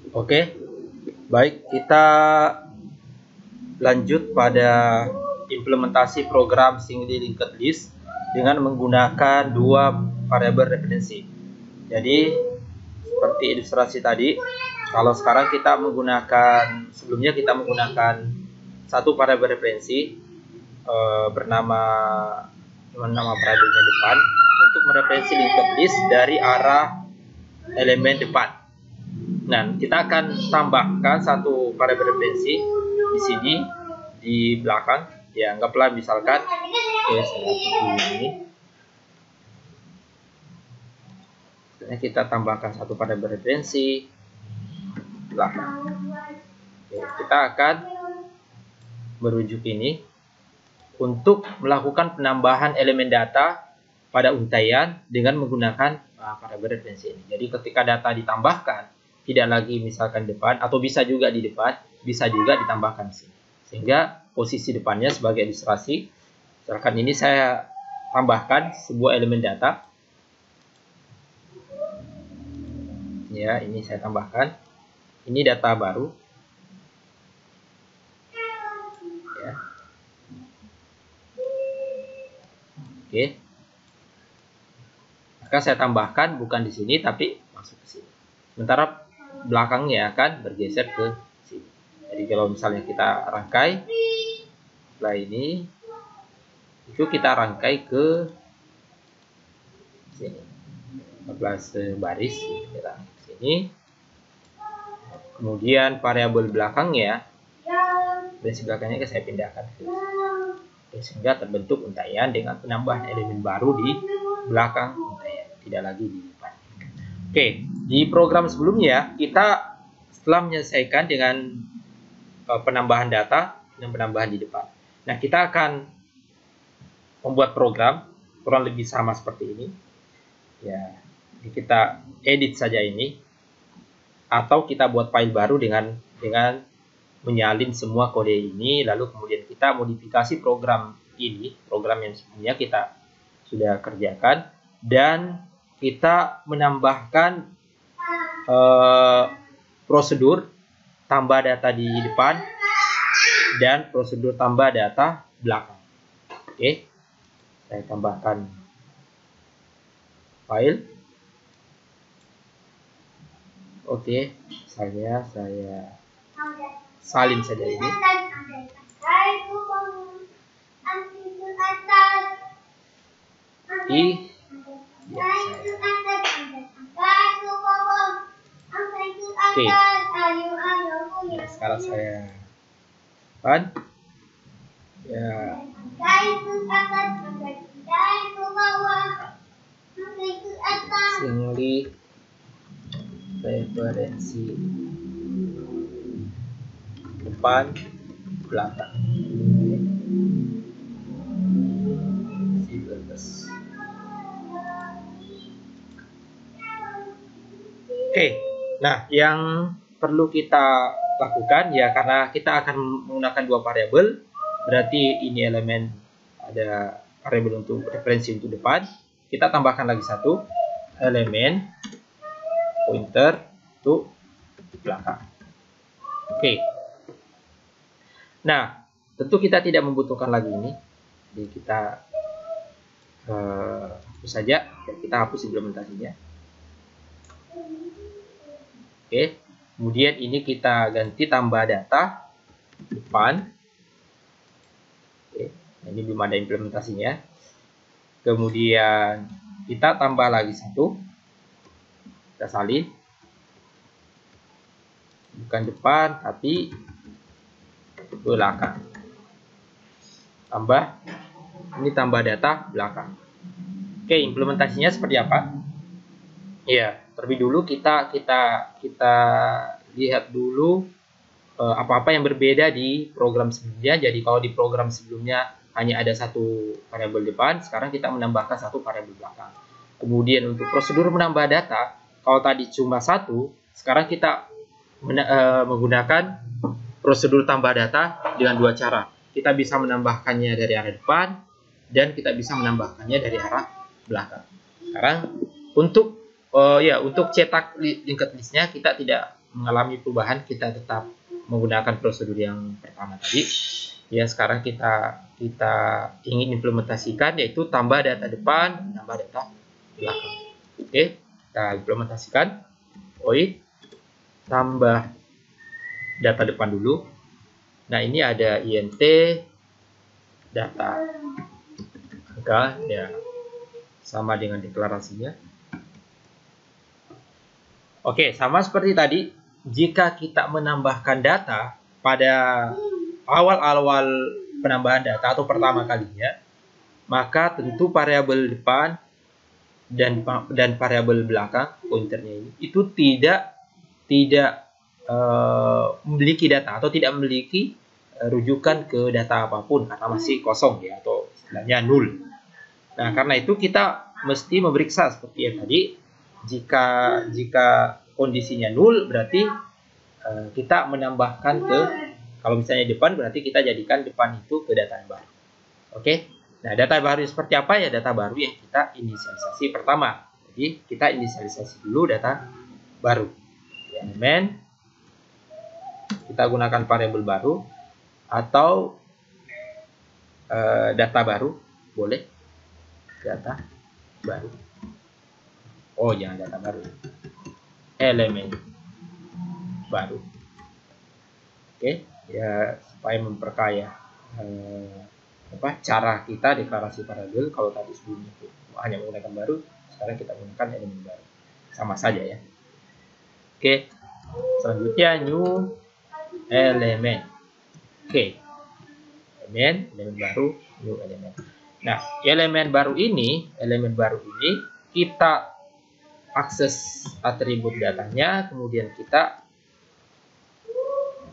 Oke, baik, kita lanjut pada implementasi program singly linked list dengan menggunakan dua variabel referensi. Jadi seperti ilustrasi tadi, kalau sekarang kita menggunakan, sebelumnya kita menggunakan satu variabel referensi bernama variabelnya depan untuk mereferensi linked list dari arah elemen depan. Nah, kita akan tambahkan satu variabel referensi di sini di belakang. Ya, anggaplah misalkan, oke, saya ini. Kita tambahkan satu variabel referensi belakang. Oke, kita akan merujuk ini untuk melakukan penambahan elemen data pada untaian dengan menggunakan variabel referensi ini. Jadi ketika data ditambahkan, tidak lagi misalkan depan, atau bisa juga di depan, bisa juga ditambahkan sini. Sehingga posisi depannya sebagai ilustrasi, misalkan ini saya tambahkan sebuah elemen data. Ya, ini saya tambahkan. Ini data baru. Ya. Oke. Maka saya tambahkan bukan di sini tapi masuk ke sini. Sementara belakangnya akan bergeser ke sini. Jadi kalau misalnya kita rangkai setelah ini, itu kita rangkai ke sini. 14 baris kita ke sini. Kemudian variabel belakangnya, baris belakangnya saya pindahkan ke sini. Sehingga terbentuk untaian dengan penambahan elemen baru di belakang untaian, tidak lagi di depan. Oke, di program sebelumnya kita setelah menyelesaikan dengan penambahan data dan penambahan di depan. Nah, kita akan membuat program kurang lebih sama seperti ini. Ya, kita edit saja ini, atau kita buat file baru dengan menyalin semua kode ini, lalu kemudian kita modifikasi program ini, program yang sebelumnya kita sudah kerjakan, dan kita menambahkan prosedur tambah data di depan dan prosedur tambah data belakang. Oke, saya tambahkan file. Oke, saya salin saja ini. Oke. Ya, sekarang saya ya. Singly referensi depan belakang. Oke, nah yang perlu kita lakukan ya, karena kita akan menggunakan dua variabel, berarti ini elemen ada variabel untuk referensi untuk depan, kita tambahkan lagi satu elemen pointer untuk belakang. Oke. Nah, tentu kita tidak membutuhkan lagi ini, jadi kita hapus saja, kita hapus implementasinya. Oke, kemudian ini kita ganti tambah data depan. Oke, ini belum ada implementasinya. Kemudian kita tambah lagi satu, kita salin, bukan depan tapi belakang. Tambah, ini tambah data belakang. Oke, implementasinya seperti apa? Ya, terlebih dulu kita lihat dulu apa-apa yang berbeda di program sebelumnya. Jadi kalau di program sebelumnya hanya ada satu variabel depan, sekarang kita menambahkan satu variabel belakang. Kemudian untuk prosedur menambah data, kalau tadi cuma satu, sekarang kita menggunakan prosedur tambah data dengan dua cara. Kita bisa menambahkannya dari arah depan dan kita bisa menambahkannya dari arah belakang. Sekarang untuk cetak linked listnya kita tidak mengalami perubahan, kita tetap menggunakan prosedur yang pertama tadi. Ya, sekarang kita ingin implementasikan, yaitu tambah data depan, tambah data belakang. Oke, kita implementasikan. Void tambah data depan dulu. Nah, ini ada int data angka, ya sama dengan deklarasinya. Oke, sama seperti tadi, jika kita menambahkan data pada awal-awal penambahan data atau pertama kalinya, maka tentu variabel depan dan variabel belakang pointernya ini itu tidak memiliki data atau tidak memiliki rujukan ke data apapun karena masih kosong ya, atau istilahnya nul. Nah, karena itu kita mesti memeriksa seperti yang tadi. Jika kondisinya nul, berarti kita menambahkan ke, kalau misalnya depan, berarti kita jadikan depan itu ke data baru. Oke. Nah, data baru seperti apa ya? Data baru yang kita inisialisasi pertama. Jadi kita inisialisasi dulu data baru. Elemen, kita gunakan variabel baru atau data baru, boleh. Data baru. Oh, jangan data baru. Elemen baru. Oke, ya supaya memperkaya cara kita deklarasi variabel. Kalau tadi sebelumnya hanya menggunakan baru, sekarang kita menggunakan elemen baru. Sama saja ya. Oke, selanjutnya new elemen. Oke, elemen baru, new elemen. Nah, elemen baru ini kita akses atribut datanya, kemudian kita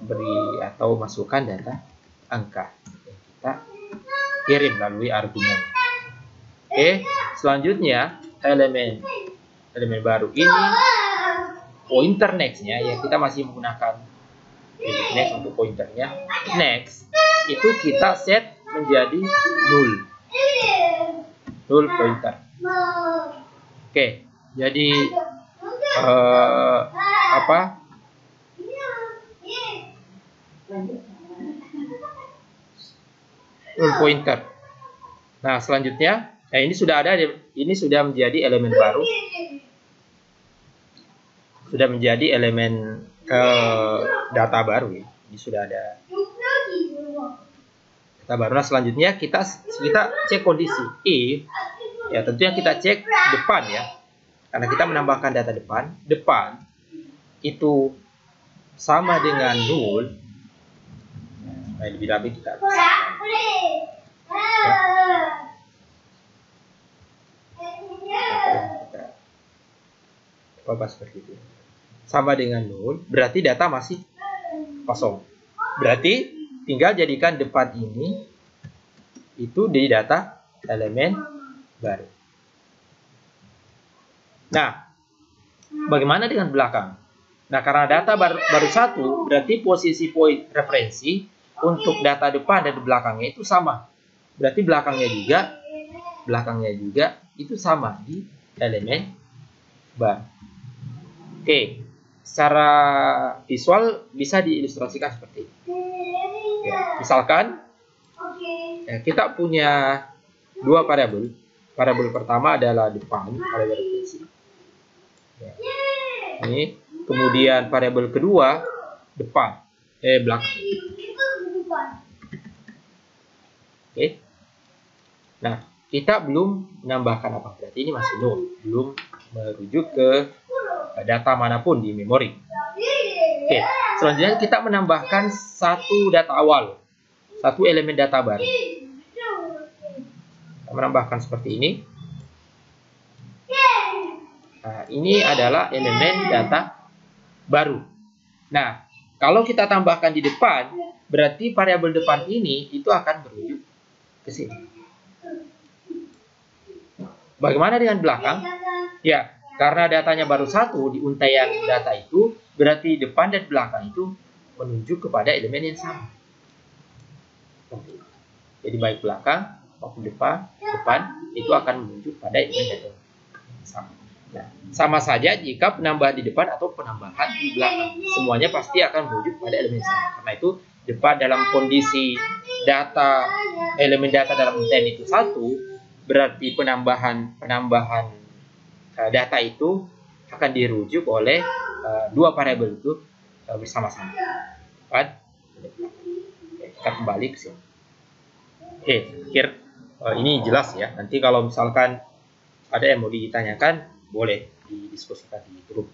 beri atau masukkan data angka yang kita kirim melalui argumen. Oke, selanjutnya elemen baru ini pointer next-nya, ya kita masih menggunakan next untuk pointernya. Next itu kita set menjadi null pointer. Oke. Jadi null pointer. Nah, selanjutnya, ini sudah menjadi elemen baru. Sudah menjadi elemen data baru ya. Ini sudah ada data baru. Nah, selanjutnya kita cek kondisi if. Ya, tentunya kita cek depan ya. Karena kita menambahkan data depan itu sama dengan null. Nah, lebih rapi kita apa seperti itu. Sama dengan null, berarti data masih kosong. Berarti tinggal jadikan depan ini itu di data elemen baru. Nah, bagaimana dengan belakang? Nah, karena data baru satu, berarti posisi poin referensi untuk data depan dan belakangnya itu sama. Berarti belakangnya juga itu sama di elemen baru. Oke, secara visual bisa diilustrasikan seperti ini. Ya, misalkan kita punya dua variabel. Variabel pertama adalah depan, variabel referensi. Ya. Ini kemudian variabel kedua belakang. Oke. Nah, kita belum menambahkan apa, berarti ini masih null, belum merujuk ke data manapun di memori. Oke, selanjutnya kita menambahkan satu data awal, satu elemen data baru. Kita menambahkan seperti ini. Nah, ini adalah elemen data baru. Nah, kalau kita tambahkan di depan, berarti variabel depan ini itu akan merujuk ke sini. Bagaimana dengan belakang? Ya, karena datanya baru satu di untaian data itu, berarti depan dan belakang itu menunjuk kepada elemen yang sama. Jadi baik belakang maupun depan itu akan menunjuk pada elemen data yang sama. Nah, sama saja jika penambahan di depan atau penambahan di belakang, semuanya pasti akan merujuk pada elemen sama. Karena itu depan dalam kondisi data elemen data dalam untaian itu satu, berarti penambahan data itu akan dirujuk oleh dua variabel itu bersama-sama. Kan? Kita kembali ke sini. Oke, saya pikir ini jelas ya. Nanti kalau misalkan ada yang mau ditanyakan, boleh didiskusikan di grup.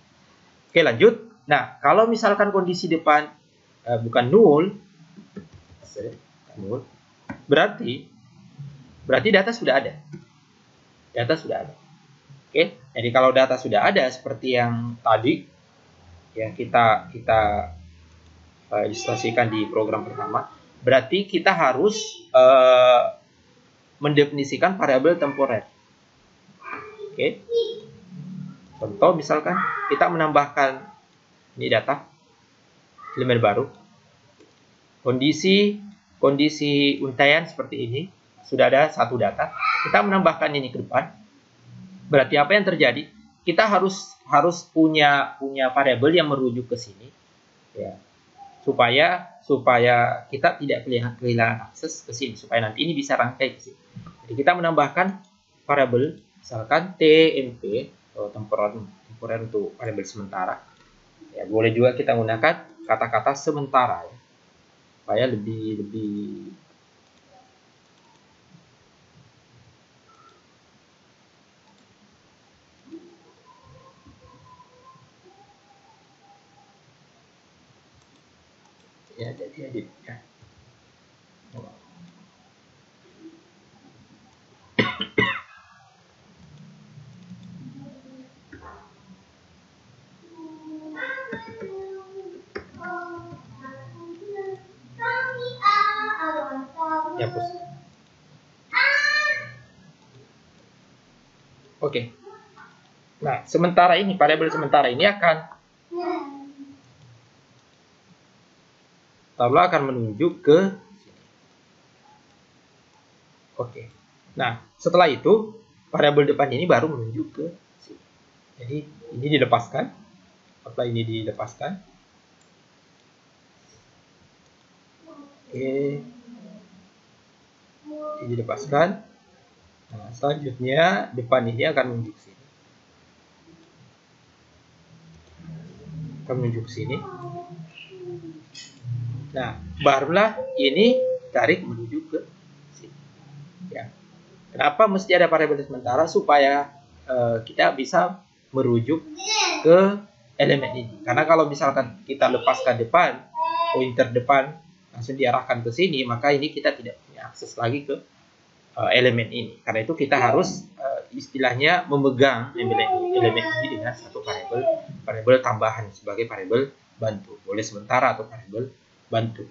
Oke, lanjut. Nah, kalau misalkan kondisi depan bukan nol, berarti data sudah ada. Data sudah ada. Oke, jadi kalau data sudah ada seperti yang tadi yang kita ilustrasikan di program pertama, berarti kita harus mendefinisikan variabel temporer. Oke. Contoh misalkan kita menambahkan ini data elemen baru. Kondisi untaian seperti ini, sudah ada satu data. Kita menambahkan ini ke depan. Berarti apa yang terjadi? Kita harus punya variabel yang merujuk ke sini, ya, supaya kita tidak kehilangan akses ke sini, supaya nanti ini bisa rangkai ke sini. Jadi kita menambahkan variabel, misalkan TMP atau temporer untuk variabel sementara. Ya, boleh juga kita menggunakan kata-kata sementara, ya, supaya lebih ya, jadi ya. Ya, bos. Oke. Nah, sementara ini variabel sementara ini akan menunjuk ke sini. Oke. Nah, setelah itu variabel depan ini baru menunjuk ke sini. Jadi ini dilepaskan. Setelah ini dilepaskan. Oke. Ini dilepaskan. Nah, selanjutnya depan ini akan menunjuk sini. Akan menunjuk sini. Nah, barulah ini tarik menuju ke sini. Ya. Kenapa mesti ada variabel sementara? Supaya kita bisa merujuk ke elemen ini. Karena kalau misalkan kita lepaskan depan, pointer depan langsung diarahkan ke sini, maka ini kita tidak punya akses lagi ke elemen ini. Karena itu kita harus istilahnya memegang elemen ini dengan satu variabel tambahan sebagai variabel bantu. Boleh sementara atau variabel bantu.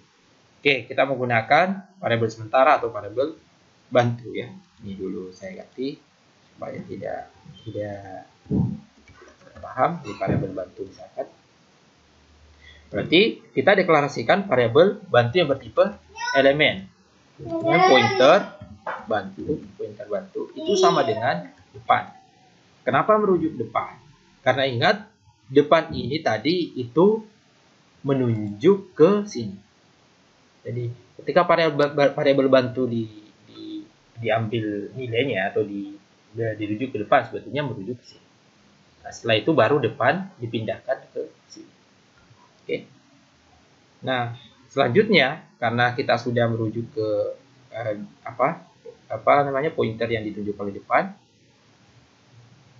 Oke, kita menggunakan variabel sementara atau variabel bantu, ya. Ini dulu saya ganti supaya tidak paham di variabel bantu misalkan. Berarti kita deklarasikan variabel bantu yang bertipe elemen. Dengan pointer bantu itu sama dengan depan. Kenapa merujuk depan? Karena ingat depan ini tadi itu menunjuk ke sini. Jadi ketika variabel bantu diambil nilainya atau dirujuk ke depan, sebetulnya merujuk ke sini. Nah, setelah itu baru depan dipindahkan ke sini. Oke. Nah, selanjutnya karena kita sudah merujuk ke pointer yang ditunjuk oleh depan,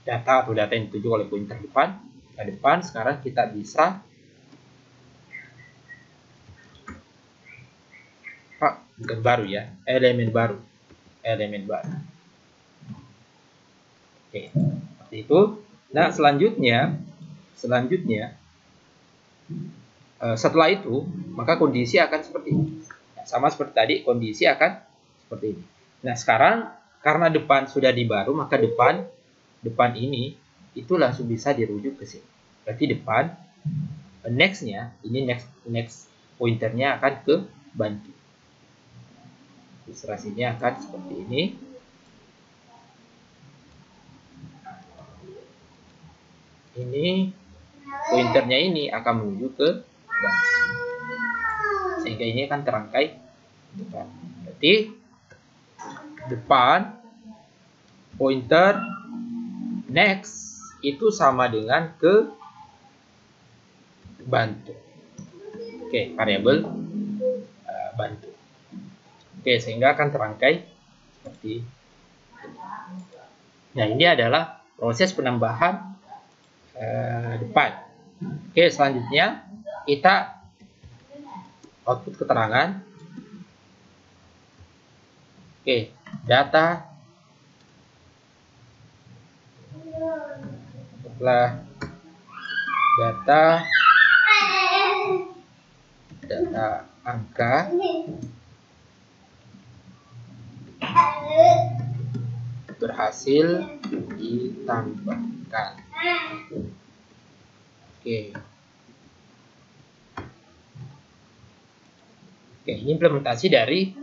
data yang ditunjuk oleh pointer depan, ke depan sekarang kita bisa bukan baru, ya, elemen baru. Oke, seperti itu. Nah, selanjutnya setelah itu maka kondisi akan seperti ini. Nah, sama seperti tadi, kondisi akan seperti ini. Nah, sekarang karena depan sudah di baru, maka depan ini itu langsung bisa dirujuk ke sini. Berarti depan next-nya ini next pointernya akan ke bantu. Ilustrasinya akan seperti ini. ini pointernya ini akan menuju ke bantu. Sehingga ini akan terangkai depan. Berarti depan pointer next itu sama dengan ke bantu. Oke, variabel bantu. Oke, sehingga akan terangkai seperti ini. Nah, ini adalah proses penambahan depan. Oke, selanjutnya kita output keterangan. Oke, data. Setelah data angka berhasil ditambahkan. Oke. Oke, ini implementasi dari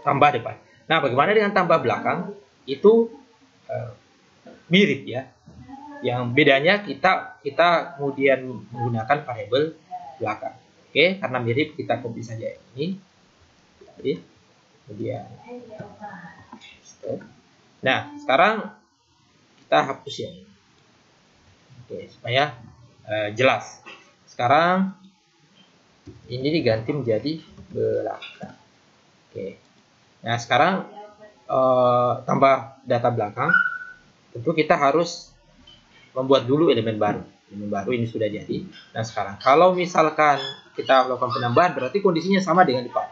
tambah depan. Nah, bagaimana dengan tambah belakang? Itu mirip ya. Yang bedanya kita kemudian menggunakan variabel belakang. Oke, karena mirip kita copy saja ini. Kemudian stop. Nah, sekarang kita hapus ya. Oke, supaya jelas. Sekarang ini diganti menjadi belakang. Oke. Nah, sekarang tambah data belakang. Tentu kita harus membuat dulu elemen baru. Elemen baru ini sudah jadi. Nah, sekarang kalau misalkan kita melakukan penambahan, berarti kondisinya sama dengan depan.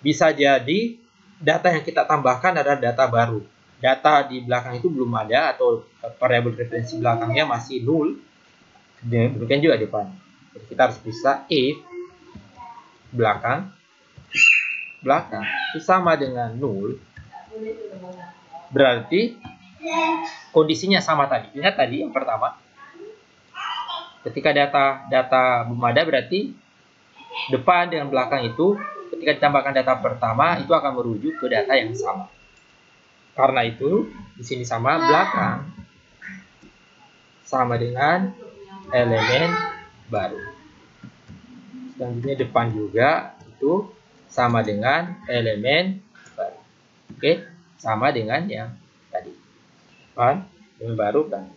Bisa jadi data yang kita tambahkan adalah data baru. Data di belakang itu belum ada atau variabel referensi belakangnya masih nul. Demikian juga depan. Jadi kita harus bisa if belakang itu sama dengan nul. Berarti kondisinya sama tadi. Ingat tadi yang pertama, ketika data belum ada, berarti depan dengan belakang itu ketika ditambahkan data pertama itu akan merujuk ke data yang sama. Karena itu di sini sama, belakang sama dengan elemen baru. Selanjutnya depan juga itu sama dengan elemen baru. Oke, sama dengan yang tadi. Depan, elemen baru kan.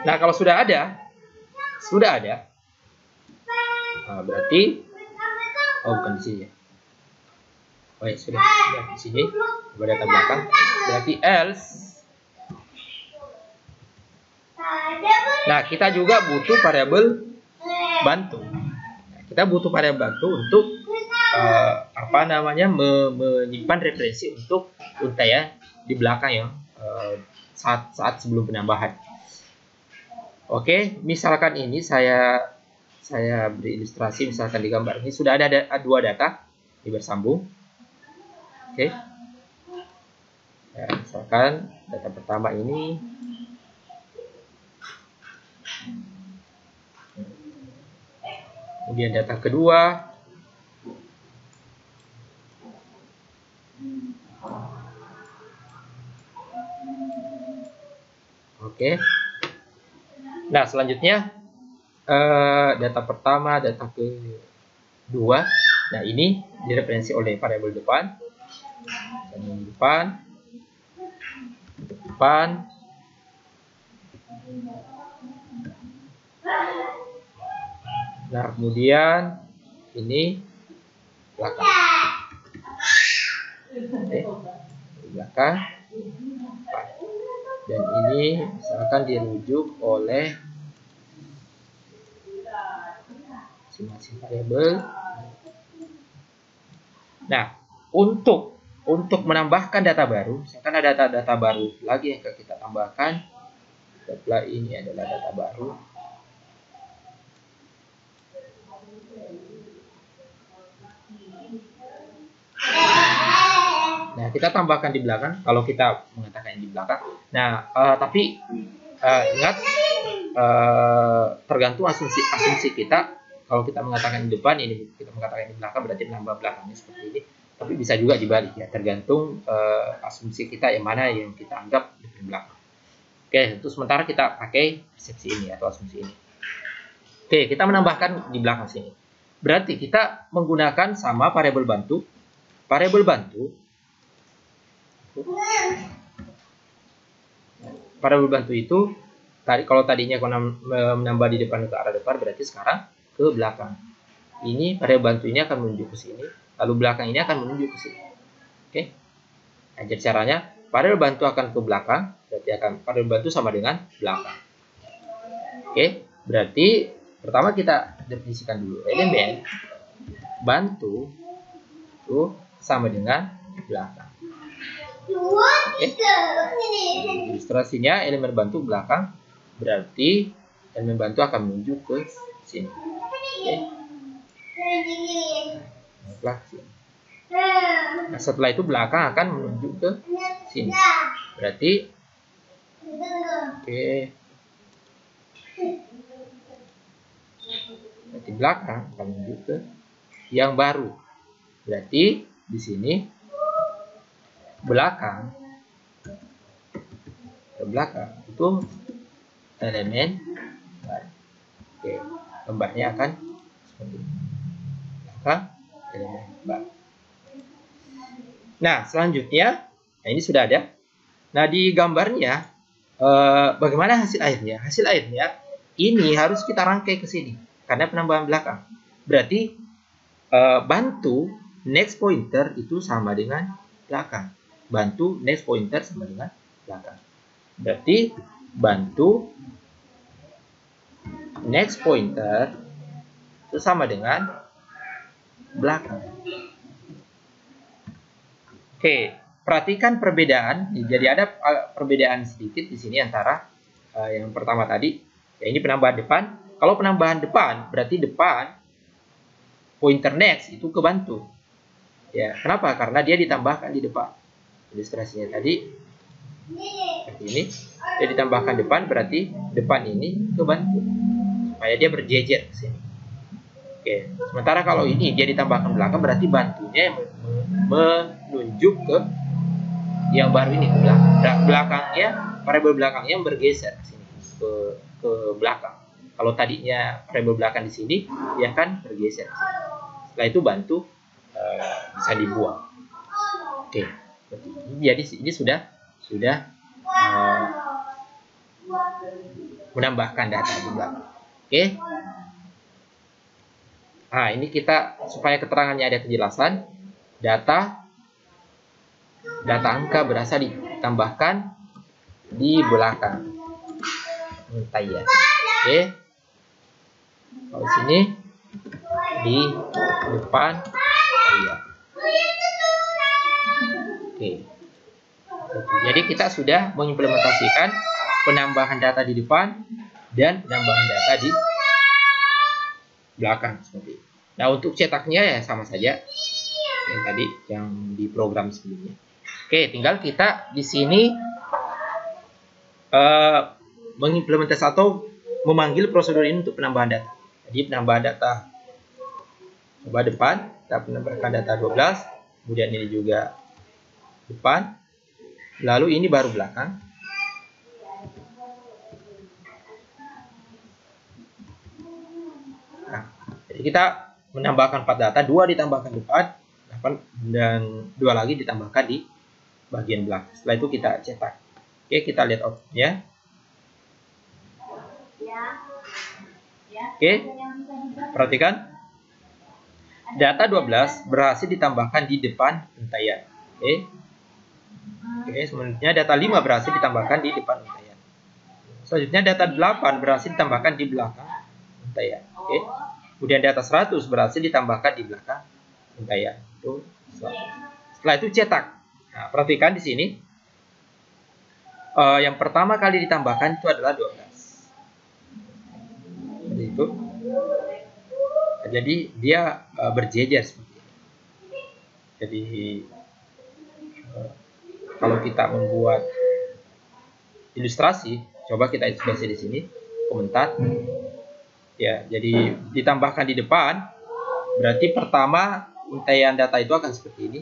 Nah, kalau sudah ada. Nah, berarti bukan di sini ya. Oh ya, sudah di sini. Coba data belakang. Berarti else. Nah, kita juga butuh variabel bantu. Kita butuh variabel bantu untuk menyimpan referensi untuk untaian di belakang yang saat sebelum penambahan. Oke, misalkan ini saya beri ilustrasi, misalkan di gambar ini sudah ada dua data ini bersambung. Oke. Ya, misalkan data pertama ini kemudian data kedua. Oke. Nah, selanjutnya data pertama, data kedua. Nah, ini direferensi oleh variabel depan. Depan. Nah, kemudian ini belakang. Belakang. Dan ini misalkan dirujuk oleh masing-masing variabel. Nah, untuk menambahkan data baru, misalkan ada data baru lagi yang kita tambahkan. Setelah ini adalah data baru. Nah, kita tambahkan di belakang. Kalau kita mengatakan di belakang. Nah, tapi ingat tergantung asumsi kita. Kalau kita mengatakan di depan, ini kita mengatakan di belakang, berarti menambah belakangnya seperti ini. Tapi bisa juga dibalik ya, tergantung asumsi kita yang mana yang kita anggap di belakang. Oke, untuk sementara kita pakai persepsi ini atau asumsi ini. Oke, kita menambahkan di belakang sini. Berarti kita menggunakan sama variabel bantu. Variabel bantu itu kalau tadinya menambah di depan ke arah depan, berarti sekarang ke belakang. Ini variabel bantu ini akan menuju ke sini, lalu belakang ini akan menuju ke sini. Oke. Nah, jadi caranya variabel bantu akan ke belakang, berarti akan variabel bantu sama dengan belakang. Oke, berarti pertama kita definisikan dulu elemen bantu itu sama dengan belakang. Ilustrasinya elemen bantu belakang, berarti elemen bantu akan menuju ke sini. Nah, setelah itu belakang akan menuju ke sini. Berarti berarti belakang akan menuju ke yang baru. Berarti di sini belakang itu elemen baru. Oke, gambarnya akan seperti ini. Belakang elemen baru. Nah, selanjutnya, nah ini sudah ada. Nah, di gambarnya bagaimana hasil akhirnya? Hasil akhirnya ini harus kita rangkai ke sini karena penambahan belakang. Berarti bantu next pointer itu sama dengan belakang. Bantu next pointer sama dengan belakang. Berarti bantu next pointer itu sama dengan belakang. Oke, perhatikan perbedaan. Jadi ada perbedaan sedikit di sini antara yang pertama tadi. Ya, ini penambahan depan. Kalau penambahan depan, berarti depan pointer next itu ke bantu. Ya, kenapa? Karena dia ditambahkan di depan. Ilustrasinya tadi seperti ini. Dia ditambahkan depan, berarti depan ini ke bantu. Supaya dia berjejer ke sini. Oke, sementara kalau ini dia ditambahkan belakang, berarti bantunya menunjuk ke yang baru ini ke belakang. Belakangnya, variabel belakangnya bergeser ke sini ke belakang. Kalau tadinya variabel belakang di sini, dia akan bergeser ke sini. Setelah itu bantu bisa dibuang. Oke, jadi ini sudah menambahkan data di belakang. Oke. Nah, ini kita supaya keterangannya ada kejelasan, data angka berasa ditambahkan di belakang untaian. Oke. Kalau sini di depan untaian. Oke. Jadi kita sudah mengimplementasikan penambahan data di depan dan penambahan data di belakang seperti itu. Nah, untuk cetaknya ya sama saja yang tadi yang di program sebelumnya. Oke, tinggal kita di sini mengimplementasi atau memanggil prosedur ini untuk penambahan data. Jadi penambahan data coba depan, kita menambahkan data 12, kemudian ini juga depan, lalu ini baru belakang. Jadi kita menambahkan 4 data, 2 ditambahkan depan, dan 2 lagi ditambahkan di bagian belakang. Setelah itu kita cetak. Oke, kita lihat outputnya. Oke, perhatikan. Data 12 berhasil ditambahkan di depan untaian. Oke, selanjutnya data 5 berhasil ditambahkan di depan untaian. Selanjutnya data 8 berhasil ditambahkan di belakang untaian. Oke. Kemudian data 100 berhasil ditambahkan di belakang untaian. Setelah itu cetak. Nah, perhatikan di sini. Yang pertama kali ditambahkan itu adalah 12. Seperti itu. Jadi dia berjejer seperti ini. Jadi kalau kita membuat ilustrasi, coba kita ilustrasi di sini, komentar. Ya, jadi ditambahkan di depan, berarti pertama untaian data itu akan seperti ini.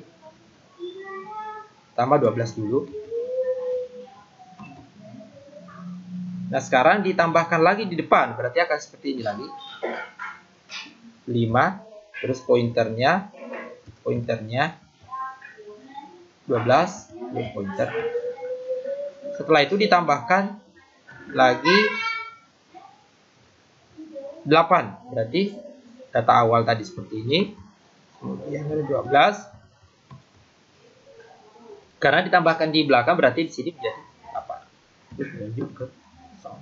Tambah 12 dulu. Nah, sekarang ditambahkan lagi di depan, berarti akan seperti ini lagi. 5, terus pointernya 12, terus pointer. Setelah itu ditambahkan lagi 8, berarti data awal tadi seperti ini. Kemudian ada 12. Karena ditambahkan di belakang berarti di sini menjadi 8. Terus menuju ke 0.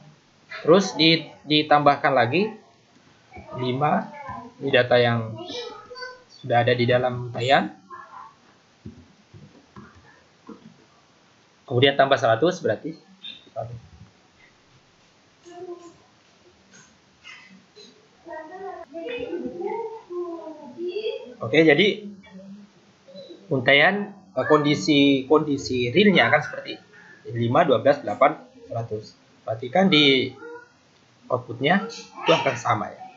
Terus ditambahkan lagi 5. Ini data yang sudah ada di dalam untayan. Kemudian tambah 100 berarti 100. Oke, jadi untayan kondisi realnya akan seperti 5, 12, 8, 100. Perhatikan di outputnya itu akan sama ya.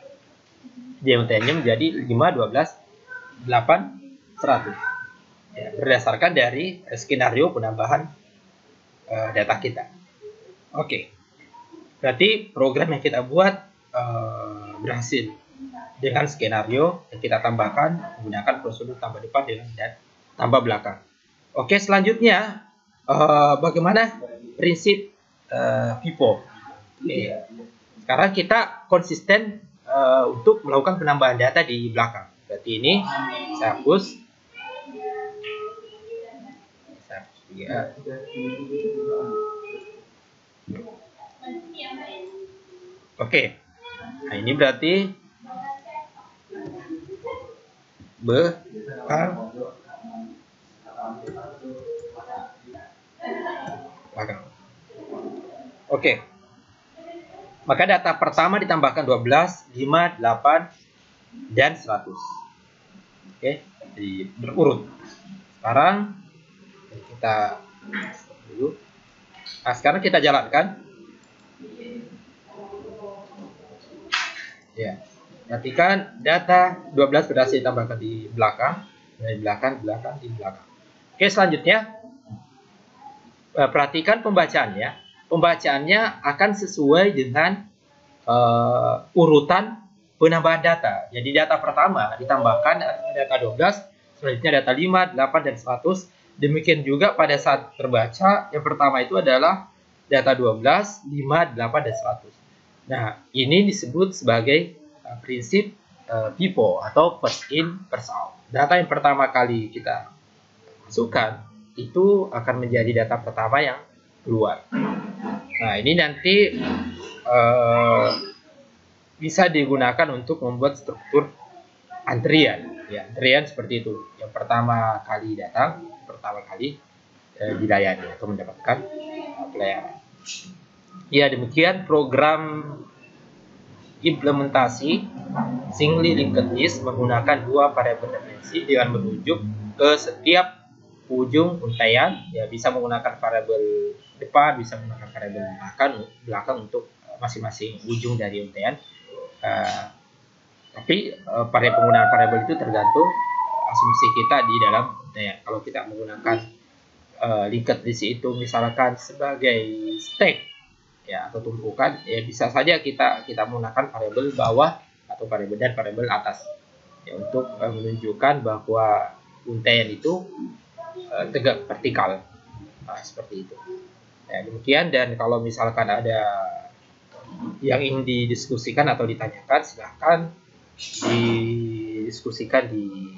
Dia untayannya menjadi 5, 12, 8, 100. Ya, berdasarkan dari skenario penambahan data kita. Oke. Berarti program yang kita buat berhasil dengan skenario yang kita tambahkan menggunakan prosedur tambah depan dan tambah belakang. Oke, selanjutnya bagaimana prinsip FIFO. Oke. Sekarang kita konsisten untuk melakukan penambahan data di belakang. Berarti ini saya hapus. Ya. Oke. Nah, ini berarti belakang. Oke. Maka data pertama ditambahkan 12, 5, 8, dan 100. Oke, berurut. Sekarang kita dulu. Nah, sekarang kita jalankan. Ya. Perhatikan data 12 berhasil ditambahkan di belakang, di belakang. Oke, selanjutnya perhatikan pembacaannya. Pembacaannya akan sesuai dengan urutan penambahan data. Jadi data pertama ditambahkan data 12, selanjutnya data 5, 8, dan 100. Demikian juga pada saat terbaca, yang pertama itu adalah data 12, 5, 8, dan 100. Nah, ini disebut sebagai prinsip FIFO atau first in, first out. Data yang pertama kali kita masukkan itu akan menjadi data pertama yang keluar. Nah, ini nanti bisa digunakan untuk membuat struktur antrian. Ya, antrian seperti itu. Yang pertama kali datang, pertama kali dilayani atau mendapatkan pelayanan. Ya, demikian program implementasi singly linked list menggunakan dua variabel referensi dengan menunjuk ke setiap ujung untayan. Ya, bisa menggunakan variabel depan, bisa menggunakan variabel belakang untuk masing-masing ujung dari untayan. Tapi pada penggunaan variabel itu tergantung asumsi kita di dalam untayan. Kalau kita menggunakan linked list itu misalkan sebagai stack ya atau tumpukan, ya bisa saja kita menggunakan variabel bawah atau variabel dan variabel atas ya, untuk menunjukkan bahwa untayan itu tegak vertikal. Nah, seperti itu. Ya, demikian, dan kalau misalkan ada yang ingin didiskusikan atau ditanyakan, silahkan didiskusikan di